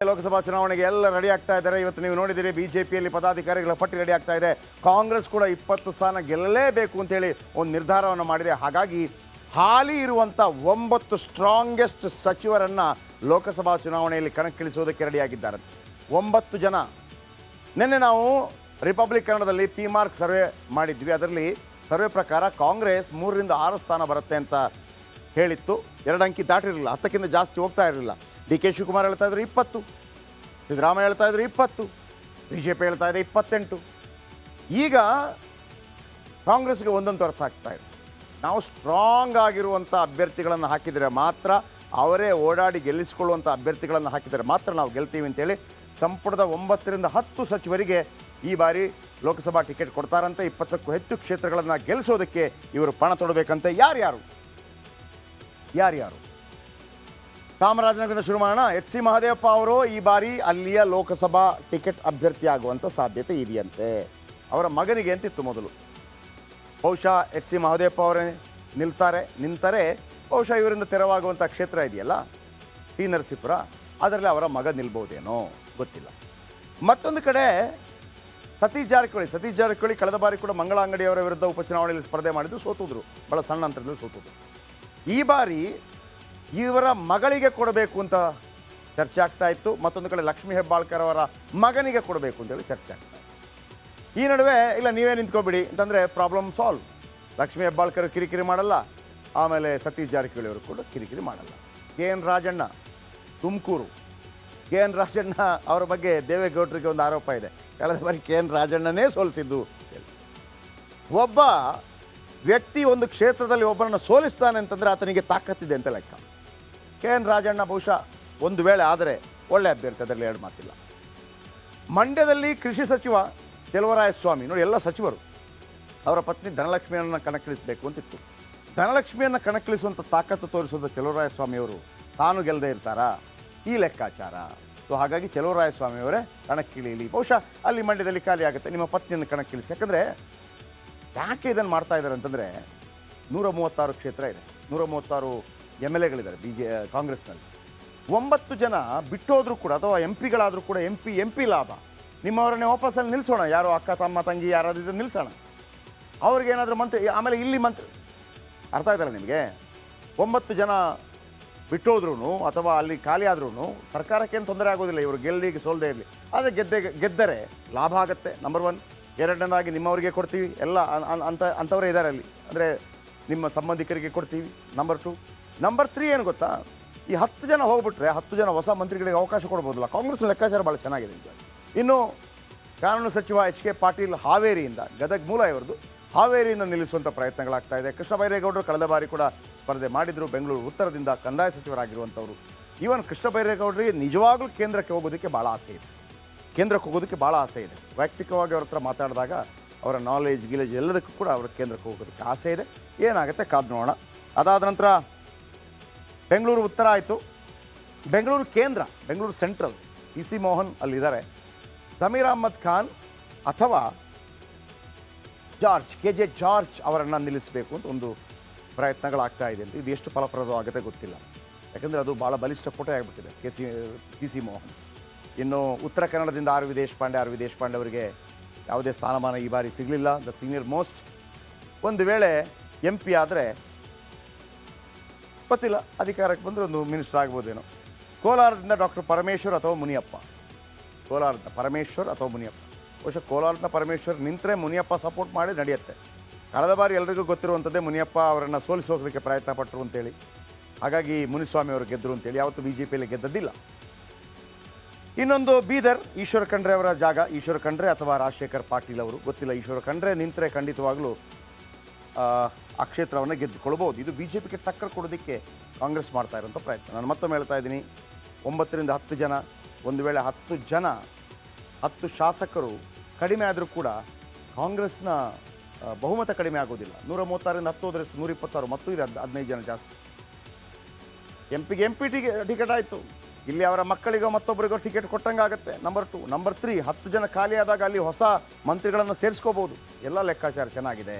ಲೋಕಸಭಾ ಚುನಾವಣೆಗೆ ಎಲ್ಲ ರೆಡಿ ಆಗ್ತಾ ಇದ್ದಾರೆ. ಇವತ್ತು ನೀವು ನೋಡಿದಿರಿ ಬಿಜೆಪಿಯಲ್ಲಿ ಪದಾಧಿಕಾರಿಗಳ ಪಟ್ಟಿ ರೆಡಿ ಆಗ್ತಾ ಇದೆ. ಕಾಂಗ್ರೆಸ್ ಕೂಡ 20 ಸ್ಥಾನ ಗೆಲ್ಲಲೇಬೇಕು ಅಂತೇಳಿ ಒಂದು ನಿರ್ಧಾರವನ್ನು ಮಾಡಿದೆ. ಹಾಗಾಗಿ ಹಾಲಿ ಇರುವಂಥ 9 ಸ್ಟ್ರಾಂಗೆಸ್ಟ್ ಸಚಿವರನ್ನು ಲೋಕಸಭಾ ಚುನಾವಣೆಯಲ್ಲಿ ಕಣಕ್ಕಿಳಿಸೋದಕ್ಕೆ ರೆಡಿಯಾಗಿದ್ದಾರೆ. 9 ಜನ. ನಿನ್ನೆ ನಾವು ರಿಪಬ್ಲಿಕ್ ಕನ್ನಡದಲ್ಲಿ ಪಿ ಮಾರ್ಕ್ ಸರ್ವೆ ಮಾಡಿದ್ವಿ. ಅದರಲ್ಲಿ ಸರ್ವೆ ಪ್ರಕಾರ ಕಾಂಗ್ರೆಸ್ 3 ರಿಂದ 6 ಸ್ಥಾನ ಬರುತ್ತೆ ಅಂತ ಹೇಳಿತ್ತು. 2 ಅಂಕಿ ದಾಟಿರಲಿಲ್ಲ, 10ಕ್ಕಿಂತ ಜಾಸ್ತಿ ಹೋಗ್ತಾ ಇರಲಿಲ್ಲ. ಡಿ ಕೆ ಶಿವಕುಮಾರ್ ಹೇಳ್ತಾ ಇದ್ರು 20, ಸಿದ್ದರಾಮಯ್ಯ ಹೇಳ್ತಾ ಇದ್ರು 20, BJP ಹೇಳ್ತಾ ಇದೆ 28. ಈಗ ಕಾಂಗ್ರೆಸ್ಗೆ ಒಂದೊಂದು ಅರ್ಥ ಆಗ್ತಾ ಇದೆ. ನಾವು ಸ್ಟ್ರಾಂಗ್ ಆಗಿರುವಂಥ ಅಭ್ಯರ್ಥಿಗಳನ್ನು ಹಾಕಿದರೆ ಮಾತ್ರ, ಅವರೇ ಓಡಾಡಿ ಗೆಲ್ಲಿಸಿಕೊಳ್ಳುವಂಥ ಅಭ್ಯರ್ಥಿಗಳನ್ನು ಹಾಕಿದರೆ ಮಾತ್ರ ನಾವು ಗೆಲ್ತೀವಿ ಅಂತೇಳಿ ಸಂಪುಟದ 9 ರಿಂದ 10 ಸಚಿವರಿಗೆ ಈ ಬಾರಿ ಲೋಕಸಭಾ ಟಿಕೆಟ್ ಕೊಡ್ತಾರಂತೆ. 20ಕ್ಕೂ ಹೆಚ್ಚು ಕ್ಷೇತ್ರಗಳನ್ನು ಗೆಲ್ಲಿಸೋದಕ್ಕೆ ಇವರು ಪಣ ತೊಡಬೇಕಂತೆ. ಯಾರ್ಯಾರು ಚಾಮರಾಜನಗರದಿಂದ ಶುರು ಮಾಡೋಣ. ಎಚ್ ಸಿ ಮಹದೇವಪ್ಪ ಅವರು ಈ ಬಾರಿ ಅಲ್ಲಿಯ ಲೋಕಸಭಾ ಟಿಕೆಟ್ ಅಭ್ಯರ್ಥಿ ಆಗುವಂಥ ಸಾಧ್ಯತೆ ಇದೆಯಂತೆ. ಅವರ ಮಗನಿಗೆ ಅಂತಿತ್ತು ಮೊದಲು. ಬಹುಶಃ ಎಚ್ ಸಿ ಮಹದೇವಪ್ಪ ಅವರೇ ನಿಂತರೆ ಬಹುಶಃ ಇವರಿಂದ ತೆರವಾಗುವಂಥ ಕ್ಷೇತ್ರ ಇದೆಯಲ್ಲ ಟಿ ನರಸೀಪುರ, ಅದರಲ್ಲಿ ಅವರ ಮಗ ನಿಲ್ಬೋದೇನೋ ಗೊತ್ತಿಲ್ಲ. ಮತ್ತೊಂದು ಕಡೆ ಸತೀಶ್ ಜಾರಕಿಹೊಳಿ ಕಳೆದ ಬಾರಿ ಕೂಡ ಮಂಗಳ ಅಂಗಡಿಯವರ ವಿರುದ್ಧ ಉಪಚುನಾವಣೆಯಲ್ಲಿ ಸ್ಪರ್ಧೆ ಮಾಡಿದ್ದು, ಸೋತಿದ್ರು. ಭಾಳ ಸಣ್ಣ ಅಂತರದಲ್ಲಿ ಸೋತಿದ್ರು. ಈ ಬಾರಿ ಇವರ ಮಗಳಿಗೆ ಕೊಡಬೇಕು ಅಂತ ಚರ್ಚೆ ಆಗ್ತಾ ಇತ್ತು. ಮತ್ತೊಂದು ಕಡೆ ಲಕ್ಷ್ಮೀ ಹೆಬ್ಬಾಳ್ಕರ್ ಅವರ ಮಗನಿಗೆ ಕೊಡಬೇಕು ಅಂತೇಳಿ ಚರ್ಚೆ ಆಗ್ತಾ ಇತ್ತು. ಈ ನಡುವೆ ಇಲ್ಲ ನೀವೇ ನಿಂತ್ಕೊಬಿಡಿ ಅಂತಂದರೆ ಪ್ರಾಬ್ಲಮ್ ಸಾಲ್ವ್. ಲಕ್ಷ್ಮೀ ಹೆಬ್ಬಾಳ್ಕರ್ ಕಿರಿಕಿರಿ ಮಾಡಲ್ಲ, ಆಮೇಲೆ ಸತೀಶ್ ಜಾರಕಿಹೊಳಿ ಅವರು ಕೂಡ ಕಿರಿಕಿರಿ ಮಾಡಲ್ಲ. KN ರಾಜಣ್ಣ ತುಮಕೂರು. KN ರಾಜಣ್ಣ ಅವರ ಬಗ್ಗೆ ದೇವೇಗೌಡರಿಗೆ ಒಂದು ಆರೋಪ ಇದೆ, ಕಳೆದ ಬಾರಿ KN ರಾಜಣ್ಣನೇ ಸೋಲಿಸಿದ್ದು. ಒಬ್ಬ ವ್ಯಕ್ತಿ ಒಂದು ಕ್ಷೇತ್ರದಲ್ಲಿ ಒಬ್ಬರನ್ನು ಸೋಲಿಸ್ತಾನೆ ಅಂತಂದರೆ ಆತನಿಗೆ ತಾಕತ್ತಿದೆ ಅಂತ ಲೆಕ್ಕ. KN ರಾಜಣ್ಣ ಬಹುಶಃ ಒಂದು ವೇಳೆ ಆದರೆ ಒಳ್ಳೆ ಅಭ್ಯರ್ಥಿ, ಅದರಲ್ಲಿ ಎರಡು ಮಾತಿಲ್ಲ. ಮಂಡ್ಯದಲ್ಲಿ ಕೃಷಿ ಸಚಿವ ಚೆಲುವರಾಯಸ್ವಾಮಿ ನೋಡಿ, ಎಲ್ಲ ಸಚಿವರು ಅವರ ಪತ್ನಿ ಧನಲಕ್ಷ್ಮಿಯನ್ನು ಕಣಕ್ಕಿಳಿಸಬೇಕು ಅಂತಿತ್ತು. ಧನಲಕ್ಷ್ಮಿಯನ್ನು ಕಣಕ್ಕಿಳಿಸುವಂಥ ತಾಕತ್ತು ತೋರಿಸೋದು ಚೆಲುವರಾಯಸ್ವಾಮಿಯವರು ತಾನು ಗೆಲ್ಲದೆ ಇರ್ತಾರಾ, ಈ ಲೆಕ್ಕಾಚಾರ. ಸೊ ಹಾಗಾಗಿ ಚೆಲುವರಾಯಸ್ವಾಮಿಯವರೇ ಕಣಕ್ಕಿಳಿಯಲಿ. ಬಹುಶಃ ಅಲ್ಲಿ ಮಂಡ್ಯದಲ್ಲಿ ಖಾಲಿ ಆಗುತ್ತೆ, ನಿಮ್ಮ ಪತ್ನಿಯನ್ನು ಕಣಕ್ಕಿಳಿಸಿ. ಯಾಕಂದರೆ ಯಾಕೆ ಇದನ್ನು ಮಾಡ್ತಾ ಇದ್ದಾರೆ ಅಂತಂದರೆ 136 ಕ್ಷೇತ್ರ ಇದೆ, 136 MLAಗಳಿದ್ದಾರೆ ಕಾಂಗ್ರೆಸ್ನಲ್ಲಿ. 9 ಜನ ಬಿಟ್ಟೋದ್ರೂ ಕೂಡ ಅಥವಾ MP ಗಳಾದರೂ ಕೂಡ MP ಲಾಭ. ನಿಮ್ಮವರನ್ನೇ ವಾಪಸ್ಸಲ್ಲಿ ನಿಲ್ಲಿಸೋಣ, ಯಾರೋ ಅಕ್ಕ ತಮ್ಮ ತಂಗಿ ಯಾರಾದ್ರೂ ನಿಲ್ಲಿಸೋಣ, ಅವ್ರಿಗೇನಾದರೂ ಮಂತ್ರಿ. ಆಮೇಲೆ ಇಲ್ಲಿ ಮಂತ್ರಿ ಅರ್ಥ ಆಯ್ತಲ್ಲ ನಿಮಗೆ. 9 ಜನ ಬಿಟ್ಟೋದ್ರೂ ಅಥವಾ ಅಲ್ಲಿ ಖಾಲಿ ಆದ್ರೂ ಸರ್ಕಾರಕ್ಕೇನು ತೊಂದರೆ ಆಗೋದಿಲ್ಲ, ಇವರು ಗೆಲ್ಲಿಗೆ ಸೋಲ್ದೇ ಇರಲಿ. ಆದರೆ ಗೆದ್ದರೆ ಲಾಭ ಆಗುತ್ತೆ, ನಂಬರ್ 1. ಎರಡನೇದಾಗಿ ನಿಮ್ಮವರಿಗೆ ಕೊಡ್ತೀವಿ, ಎಲ್ಲ ಅಂಥವರೇ ಇದ್ದಾರೆ ಅಲ್ಲಿ, ಅಂದರೆ ನಿಮ್ಮ ಸಂಬಂಧಿಕರಿಗೆ ಕೊಡ್ತೀವಿ. ನಂಬರ್ 2. ನಂಬರ್ 3 ಏನು ಗೊತ್ತಾ, ಈ 10 ಜನ ಹೋಗ್ಬಿಟ್ರೆ 10 ಜನ ಹೊಸ ಮಂತ್ರಿಗಳಿಗೆ ಅವಕಾಶ ಕೊಡ್ಬೋದಲ್ಲ. ಕಾಂಗ್ರೆಸ್ನ ಲೆಕ್ಕಾಚಾರ ಭಾಳ ಚೆನ್ನಾಗಿದೆ ಈಗ. ಇನ್ನು ಕಾನೂನು ಸಚಿವ HK ಪಾಟೀಲ್ ಹಾವೇರಿಯಿಂದ, ಗದಗ ಮೂಲ ಇವರದು, ಹಾವೇರಿಯಿಂದ ನಿಲ್ಲಿಸುವಂಥ ಪ್ರಯತ್ನಗಳಾಗ್ತಾ ಇದೆ. ಕೃಷ್ಣ ಬೈರೇಗೌಡರು ಕಳೆದ ಬಾರಿ ಕೂಡ ಸ್ಪರ್ಧೆ ಮಾಡಿದರು, ಬೆಂಗಳೂರು ಉತ್ತರದಿಂದ ಕಂದಾಯ ಸಚಿವರಾಗಿರುವಂಥವರು. ಈವನ್ ಕೃಷ್ಣ ಬೈರೇಗೌಡರಿಗೆ ನಿಜವಾಗ್ಲೂ ಕೇಂದ್ರಕ್ಕೆ ಹೋಗೋದಕ್ಕೆ ಭಾಳ ಆಸೆ ಇದೆ. ವೈಯಕ್ತಿಕವಾಗಿ ಅವ್ರ ಹತ್ರ ಮಾತಾಡಿದಾಗ ಅವರ ನಾಲೆಜ್ ಎಲ್ಲದಕ್ಕೂ ಕೂಡ ಅವರ ಕೇಂದ್ರಕ್ಕೆ ಹೋಗೋದಕ್ಕೆ ಆಸೆ ಇದೆ. ಏನಾಗುತ್ತೆ ಕಾದು ನೋಡೋಣ. ಅದಾದ ನಂತರ ಬೆಂಗಳೂರು ಉತ್ತರ ಆಯಿತು. ಬೆಂಗಳೂರು ಕೇಂದ್ರ, ಬೆಂಗಳೂರು ಸೆಂಟ್ರಲ್, PC ಮೋಹನ್ ಅಲ್ಲಿದ್ದಾರೆ. ಸಮೀರ್ ಅಹ್ಮದ್ ಖಾನ್ ಅಥವಾ KJ ಜಾರ್ಜ್ ಅವರನ್ನು ನಿಲ್ಲಿಸಬೇಕು ಅಂತ ಒಂದು ಪ್ರಯತ್ನಗಳಾಗ್ತಾ ಇದೆ ಅಂತ. ಇದು ಎಷ್ಟು ಫಲಪ್ರದವಾಗುತ್ತೆ ಗೊತ್ತಿಲ್ಲ, ಯಾಕಂದರೆ ಅದು ಭಾಳ ಬಲಿಷ್ಠ ಪೋಟೆ ಆಗಿಬಿಟ್ಟಿದೆ PC ಮೋಹನ್. ಇನ್ನು ಉತ್ತರ ಕನ್ನಡದಿಂದ ಆರ್ ವಿ ದೇಶಪಾಂಡೆ ಅವರಿಗೆ ಯಾವುದೇ ಸ್ಥಾನಮಾನ ಈ ಬಾರಿ ಸಿಗಲಿಲ್ಲ, ದ ಸೀನಿಯರ್ ಮೋಸ್ಟ್. ಒಂದು ವೇಳೆ MP ಆದರೆ ಗೊತ್ತಿಲ್ಲ, ಅಧಿಕಾರಕ್ಕೆ ಬಂದರೆ ಒಂದು ಮಿನಿಸ್ಟರ್ ಆಗ್ಬೋದೇನೋ. ಕೋಲಾರದಿಂದ ಡಾಕ್ಟರ್ ಪರಮೇಶ್ವರ್ ಅಥವಾ ಮುನಿಯಪ್ಪ. ಬಹುಶಃ ಕೋಲಾರದ ಪರಮೇಶ್ವರ್ ನಿಂತರೆ ಮುನಿಯಪ್ಪ ಸಪೋರ್ಟ್ ಮಾಡಿ ನಡೆಯುತ್ತೆ. ಕಳೆದ ಬಾರಿ ಎಲ್ರಿಗೂ ಗೊತ್ತಿರುವಂಥದ್ದೇ, ಮುನಿಯಪ್ಪ ಅವರನ್ನು ಸೋಲಿಸೋದಕ್ಕೆ ಪ್ರಯತ್ನ ಪಟ್ಟರು ಅಂತೇಳಿ. ಹಾಗಾಗಿ ಮುನಿಸ್ವಾಮಿ ಅವರು ಗೆದ್ದರು ಅಂತೇಳಿ ಯಾವತ್ತೂ BJPಯಲ್ಲಿ ಗೆದ್ದದ್ದಿಲ್ಲ. ಇನ್ನೊಂದು ಬೀದರ್, ಈಶ್ವರ ಖಂಡ್ರೆ ಅವರ ಜಾಗ. ಈಶ್ವರ ಖಂಡ್ರೆ ಅಥವಾ ರಾಜಶೇಖರ್ ಪಾಟೀಲ್ ಅವರು, ಗೊತ್ತಿಲ್ಲ. ಈಶ್ವರ ಖಂಡ್ರೆ ನಿಂತರೆ ಖಂಡಿತವಾಗಲೂ ಆ ಕ್ಷೇತ್ರವನ್ನು ಗೆದ್ದುಕೊಳ್ಬೋದು. ಇದು BJPಗೆ ಟಕ್ಕರ್ ಕೊಡೋದಕ್ಕೆ ಕಾಂಗ್ರೆಸ್ ಮಾಡ್ತಾ ಇರೋಂಥ ಪ್ರಯತ್ನ. ನಾನು ಮತ್ತೊಮ್ಮೆ ಹೇಳ್ತಾ ಇದ್ದೀನಿ, 9 ರಿಂದ 10 ಜನ, ಒಂದು ವೇಳೆ 10 ಶಾಸಕರು ಕಡಿಮೆ ಆದರೂ ಕೂಡ ಕಾಂಗ್ರೆಸ್ನ ಬಹುಮತ ಕಡಿಮೆ ಆಗೋದಿಲ್ಲ. 136 ರಿಂದ 10 ಹೋದರೆ 126, ಮತ್ತು ಇದೆ 15 ಜನ ಜಾಸ್ತಿ. MP ಟಿಕೆಟ್ ಆಯಿತು, ಇಲ್ಲಿ ಅವರ ಮಕ್ಕಳಿಗೋ ಮತ್ತೊಬ್ಬರಿಗೋ ಟಿಕೆಟ್ ಕೊಟ್ಟಂಗೆ ಆಗುತ್ತೆ. ನಂಬರ್ 2. ನಂಬರ್ 3, 10 ಜನ ಖಾಲಿ ಆದಾಗ ಅಲ್ಲಿ ಹೊಸ ಮಂತ್ರಿಗಳನ್ನು ಸೇರಿಸ್ಕೋಬೋದು. ಎಲ್ಲ ಲೆಕ್ಕಾಚಾರ ಚೆನ್ನಾಗಿದೆ.